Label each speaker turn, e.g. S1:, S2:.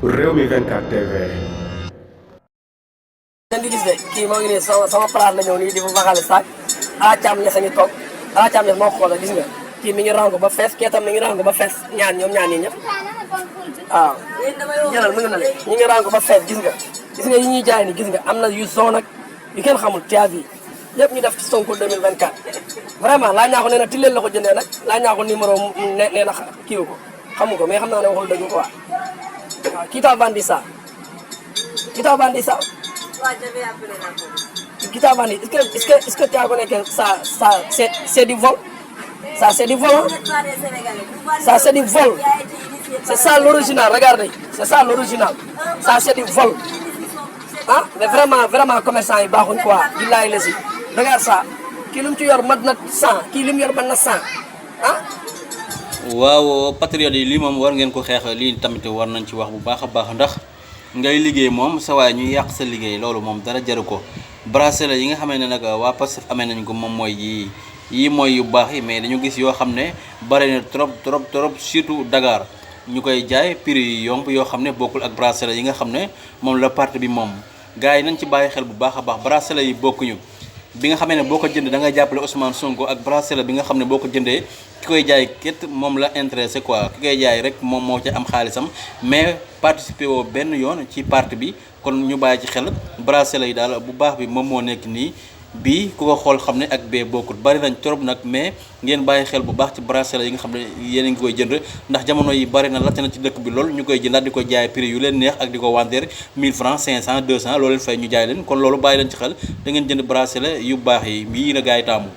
S1: Rewmi 24 TV.
S2: ngeen di gis de kii moo ngi nii sama place la ñëw nii di fa baxale saak ala caam ñes a ngi toog ala caam ñes moo xool gis nga kii mi ngi rango ba fees kee tam mi ngi rango ba fees ñoom ñaan ñi ñëpp waaw jëlal mu ngi na le ñi ngi rango ba fees gis nga yi ñuy jaay ni gis nga am na yu zone ak yu kenn xamul tias yi yëpp ñu def ci Sonko 2024 vraiment laa ñaa ko nee na Tilène la ko jëndee nag laa ñaa ko numéro nee na kiiwu ko xamu ko mais xam naa ne waxul dëgg quoi waaw qui t'a vendu ça qui t'a vendu ça qui t'a vendu est-ce que tu as connu que ça c'est du vol ça c'est du vol ça c'est du vol c'est ça l'original regardez c'est ça l'original ça c'est du vol ah mais vraiment commerçant yi baaxuñ quoi billahi la si regarde ça kii lu mu ci yor mat na 100 kii li mu yor mat na 100 ah
S3: waaw patriote yi lii moom war ngeen ko xeex lii tamit war nañ ci wax bu baax a baax ndax ngay liggéey moom sa waay ñu yàq sa liggéey loolu moom dara jaru ko bracelet yi nga xamee ne nag waa Pastef amee nañ ko moom mooy yii mooy yu baax yi mais dañu gis yoo xam ne bare na trop surtout Dakar ñu koy jaay prix yu yomb yoo xam ne bokkul ak bracelet yi nga xam ne moom la parti bi moom gars yi nañ ci bàyyi xel bu baax a baax bracelet yi bokkuñu bi nga xamee ne boo ko jëndee da ngay jàppale Ousmane Sonko ak bracelet bi nga xam ne boo ko jëndee ki koy jaay ket moom la intéressé quoi ki koy jaay rek moom moo ci am xaalisam mais participer woo benn yoon ci parti bi kon ñu bàyyi ci xel bracelet yi daal bu baax bi moom moo nekk nii bii ku ko xool xam ne ak bee bokkut bari nañ trop nag mais ngeen bàyyi xel bu baax ci bracelet yi nga xam ne yéen a ngi koy jënd ndax jamono yi bari na laajte na ci dëkk bi lool ñu koy jëndaat di ko jaay prix yu leen neex ak di ko wanteer 1000 francs 500 200 loolu leen fay ñu jaay leen kon loolu bàyyi leen ci xel da ngeen jënd bracelet yu baax yi yii na gaa yi taamu